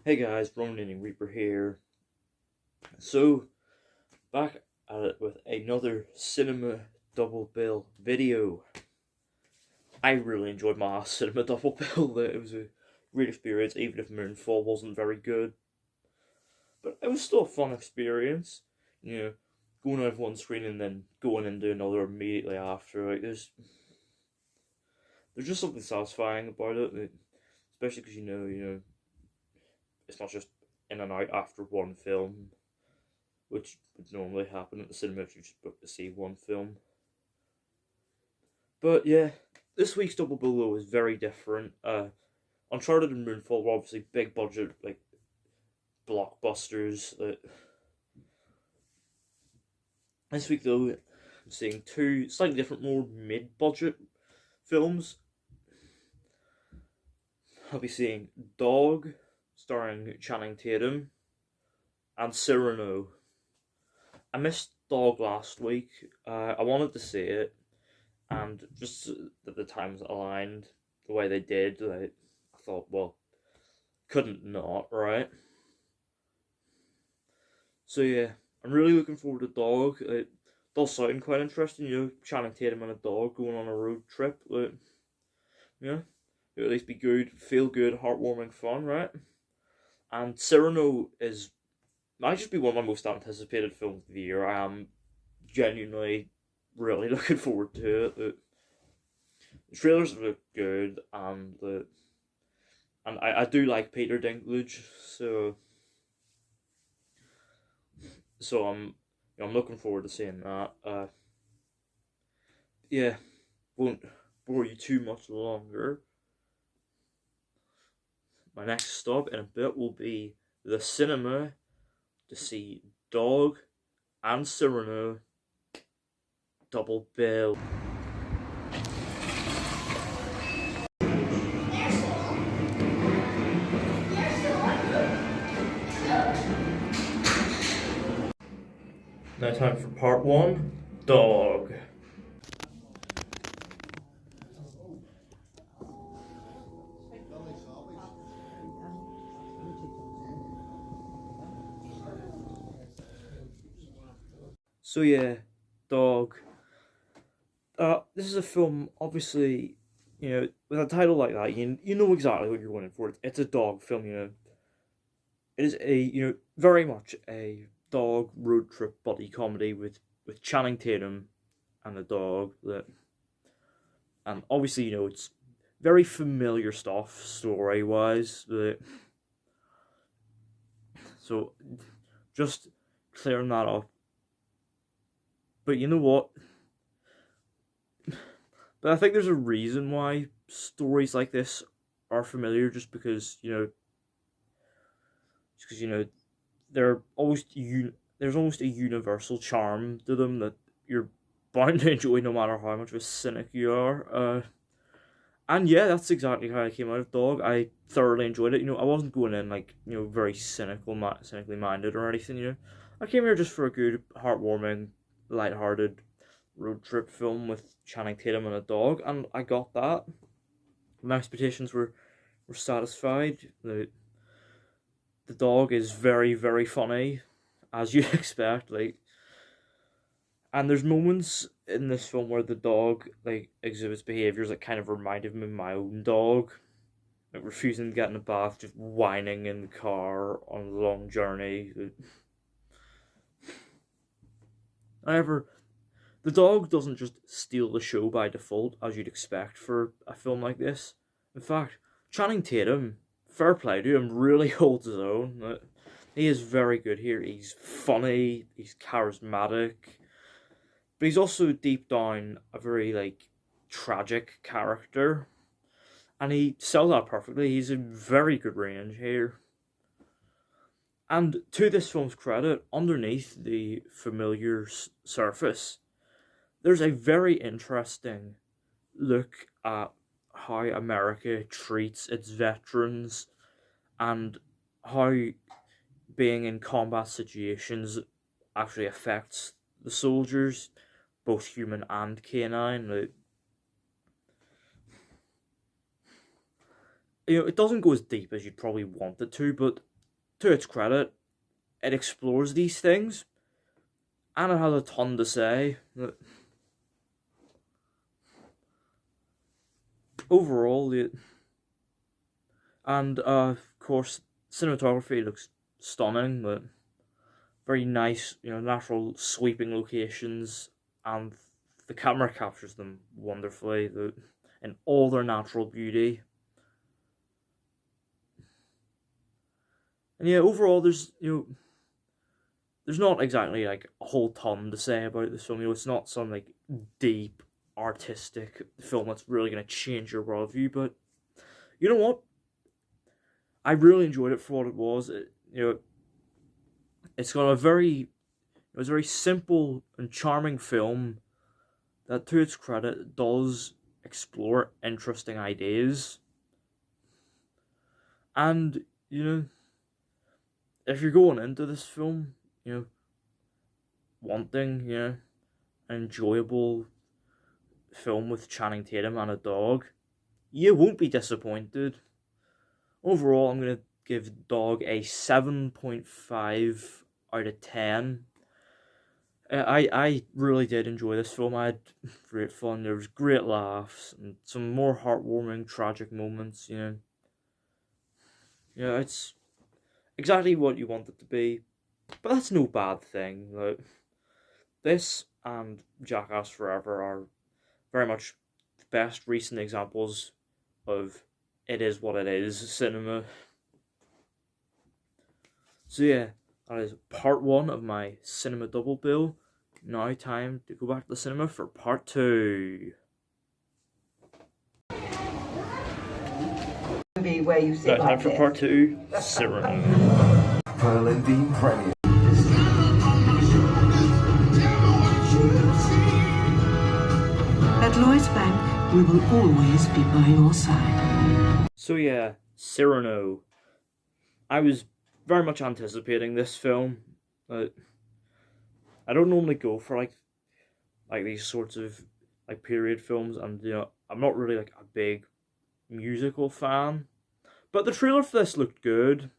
Hey guys, Ronan and Reaper here. So, back at it with another cinema double bill video. I really enjoyed my cinema double bill. It was a great experience, even if Moonfall wasn't very good. But it was still a fun experience. You know, going out of one screen and then going into another immediately after. Like, there's just something satisfying about it, especially because it's not just in and out after one film, which would normally happen at the cinema if you just booked to see one film. But yeah, this week's Double Bill though is very different. Uncharted and Moonfall were obviously big budget, like, blockbusters. This week though, I'm seeing two slightly different, more mid-budget films. I'll be seeing Dog, starring Channing Tatum, and Cyrano. I missed Dog last week. I wanted to see it, and just that the times aligned the way they did, I thought, well, couldn't not, right? So yeah, I'm really looking forward to Dog. It does sound quite interesting, Channing Tatum and a dog going on a road trip. It'll at least be good, feel good, heartwarming fun, right? And Cyrano might just be one of my most anticipated films of the year. I am genuinely really looking forward to it. The trailers look good, and I do like Peter Dinklage, so I'm looking forward to seeing that. Yeah, won't bore you too much longer. My next stop in a bit will be the cinema to see Dog and Cyrano double bill. Now time for part one, Dog. So yeah, Dog. This is a film, obviously, with a title like that, you know exactly what you're going for. It's a dog film, It is very much a dog road trip buddy comedy with Channing Tatum and a dog and obviously, it's very familiar stuff story-wise. So, just clearing that up. But you know what? But I think there's a reason why stories like this are familiar, just because, they're always there's almost a universal charm to them that you're bound to enjoy no matter how much of a cynic you are. And yeah, that's exactly how I came out of Dog. I thoroughly enjoyed it. I wasn't going in very cynically minded or anything. I came here just for a good, heartwarming, light-hearted road trip film with Channing Tatum and a dog, and I got that. My expectations were satisfied. The dog is very, very funny, as you'd expect. And there's moments in this film where the dog exhibits behaviors that kind of reminded me of my own dog, like refusing to get in the bath, just whining in the car on a long journey. However, the dog doesn't just steal the show by default, as you'd expect for a film like this. In fact, Channing Tatum, fair play to him, really holds his own. He is very good here. He's funny, he's charismatic, but he's also deep down a very tragic character, and he sells that perfectly. He's in very good range here. And to this film's credit, underneath the familiar surface, there's a very interesting look at how America treats its veterans and how being in combat situations actually affects the soldiers, both human and canine. it doesn't go as deep as you'd probably want it to, but to its credit, it explores these things, and it has a ton to say. Overall, and of course, cinematography looks stunning, but very nice, natural sweeping locations, and the camera captures them wonderfully, in all their natural beauty. And yeah, overall, there's not exactly like a whole ton to say about this film. It's not some like deep artistic film that's really gonna change your worldview. But you know what? I really enjoyed it for what it was. It's got it was a very simple and charming film that, to its credit, does explore interesting ideas. And if you're going into this film, wanting an enjoyable film with Channing Tatum and a dog, you won't be disappointed. Overall, I'm going to give Dog a 7.5 out of 10. I really did enjoy this film. I had great fun. There was great laughs and some more heartwarming, tragic moments. It's exactly what you want it to be, but that's no bad thing. Like, this and Jackass Forever are very much the best recent examples of it is what it is cinema. So yeah, that is part 1 of my cinema double bill. Now time to go back to the cinema for part 2. Where you sit Time for part 2, Cyrano. Pearl and Bean Premier. At Lloyd's Bank, we will always be by your side. So yeah, Cyrano. I was very much anticipating this film. I don't normally go for like these sorts of like period films, and I'm not really like a big musical fan. But the trailer for this looked good,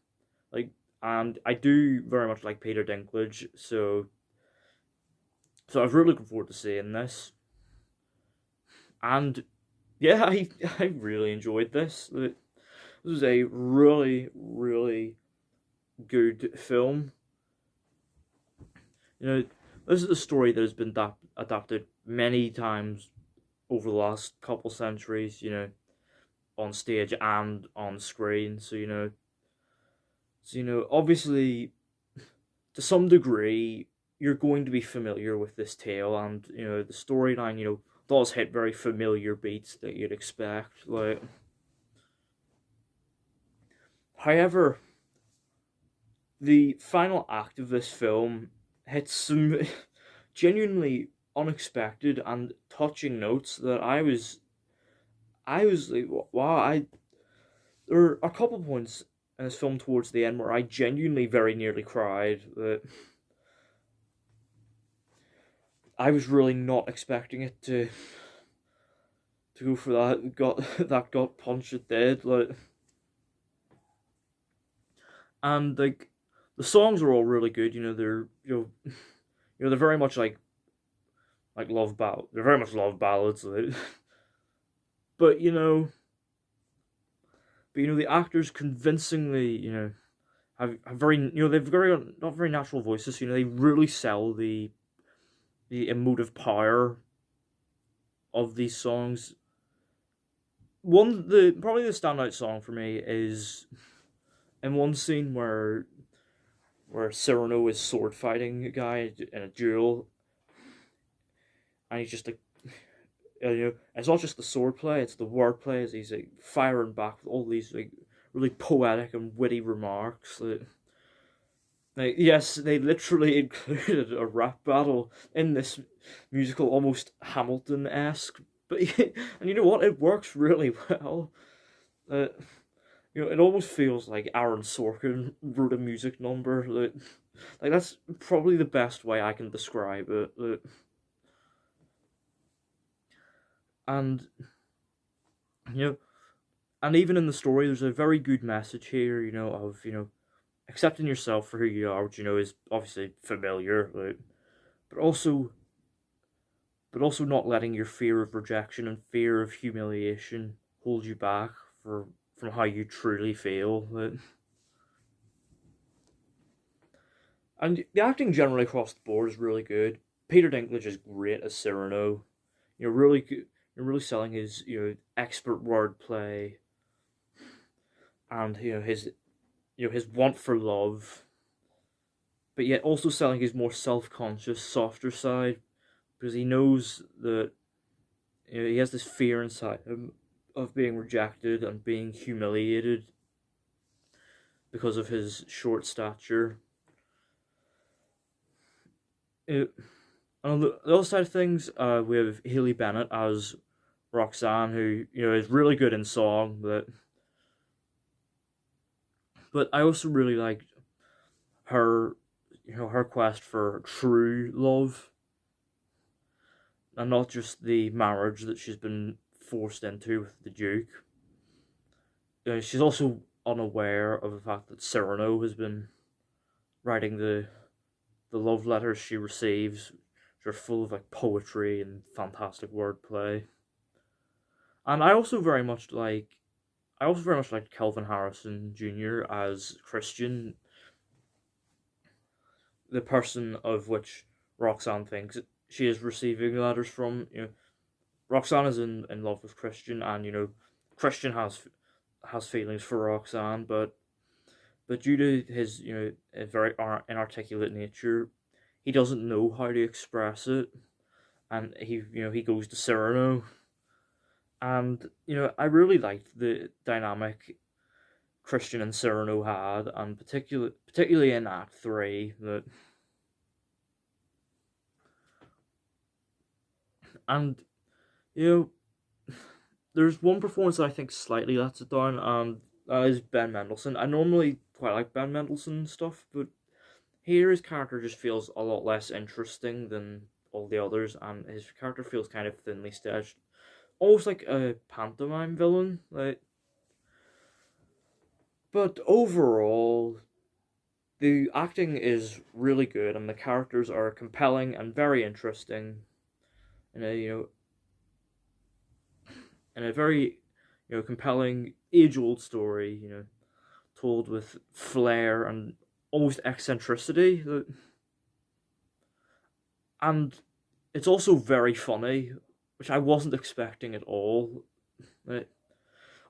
and I do very much like Peter Dinklage, so I was really looking forward to seeing this. And yeah, I really enjoyed this. This was a really, really good film. This is a story that has been adapted many times over the last couple centuries, on stage and on screen. So obviously, to some degree, you're going to be familiar with this tale, and the storyline, does hit very familiar beats that you'd expect. However, the final act of this film hits some genuinely unexpected and touching notes that I was like, wow. There are a couple points in this film towards the end where I genuinely very nearly cried. I was really not expecting it to go for that. That gut punch it did. And the songs are all really good. They're they're very much like love ballad. They're very much love ballads. But the actors convincingly have very they've very not very natural voices. They really sell the emotive power of these songs. Probably the standout song for me is in one scene where Cyrano is sword fighting a guy in a duel, and he's just like, it's not just the sword play, it's the word play as he's like firing back with all these like really poetic and witty remarks. Yes, they literally included a rap battle in this musical, almost Hamilton-esque. But and you know what? It works really well. It almost feels like Aaron Sorkin wrote a music number. That's probably the best way I can describe it. And And even in the story, there's a very good message here, of, accepting yourself for who you are, which, is obviously familiar, right? But also not letting your fear of rejection and fear of humiliation hold you back from how you truly feel. Right? And the acting generally across the board is really good. Peter Dinklage is great as Cyrano. Really good. Really selling his expert wordplay and his want for love, but yet also selling his more self-conscious, softer side, because he knows that he has this fear inside him of being rejected and being humiliated because of his short stature. And on the other side of things, we have Haley Bennett as Roxanne, who is really good in song, but I also really liked her her quest for true love, and not just the marriage that she's been forced into with the Duke. She's also unaware of the fact that Cyrano has been writing the love letters she receives, which are full of like poetry and fantastic wordplay. And I also very much liked Kelvin Harrison Jr. as Christian, the person of which Roxanne thinks she is receiving letters from. Roxanne is in love with Christian, and Christian has feelings for Roxanne, but due to his a very inarticulate nature, he doesn't know how to express it, and he goes to Cyrano, and I really liked the dynamic Christian and Cyrano had, and particularly in Act 3, and there's one performance that I think slightly lets it down, and that is Ben Mendelsohn. I normally quite like Ben Mendelsohn stuff, but here his character just feels a lot less interesting than all the others, and his character feels kind of thinly stretched, almost like a pantomime villain. But overall, the acting is really good, and the characters are compelling and very interesting. In a very compelling age-old story, told with flair and almost eccentricity, and it's also very funny, which I wasn't expecting at all.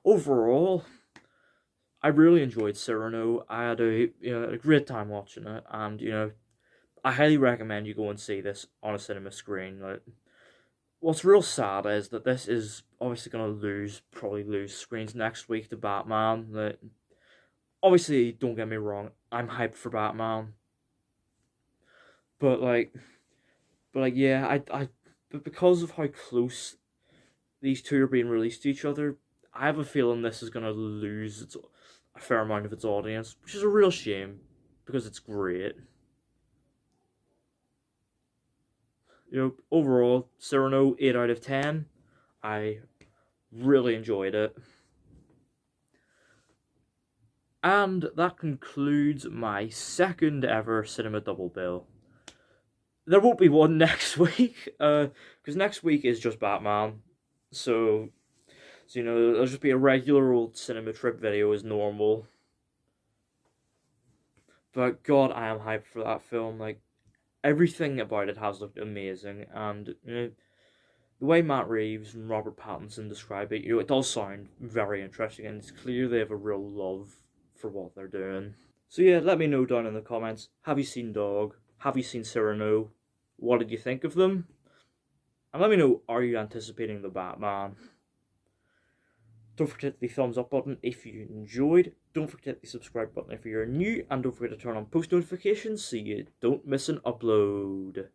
Overall, I really enjoyed Cyrano. I had a great time watching it, and I highly recommend you go and see this on a cinema screen. What's real sad is that this is obviously going to probably lose screens next week to Batman. Obviously, don't get me wrong, I'm hyped for Batman, but yeah, but because of how close these two are being released to each other, I have a feeling this is going to lose a fair amount of its audience, which is a real shame because it's great. Overall, Cyrano, 8 out of 10. I really enjoyed it. And that concludes my second ever cinema double bill. There won't be one next week, because next week is just Batman. So there'll just be a regular old cinema trip video as normal. But God, I am hyped for that film. Everything about it has looked amazing, and the way Matt Reeves and Robert Pattinson describe it, it does sound very interesting, and it's clear they have a real love for what they're doing. So yeah, let me know down in the comments, have you seen Dog? Have you seen Cyrano? What did you think of them? And let me know, are you anticipating the Batman? Don't forget the thumbs up button if you enjoyed. Don't forget the subscribe button if you're new. And don't forget to turn on post notifications so you don't miss an upload.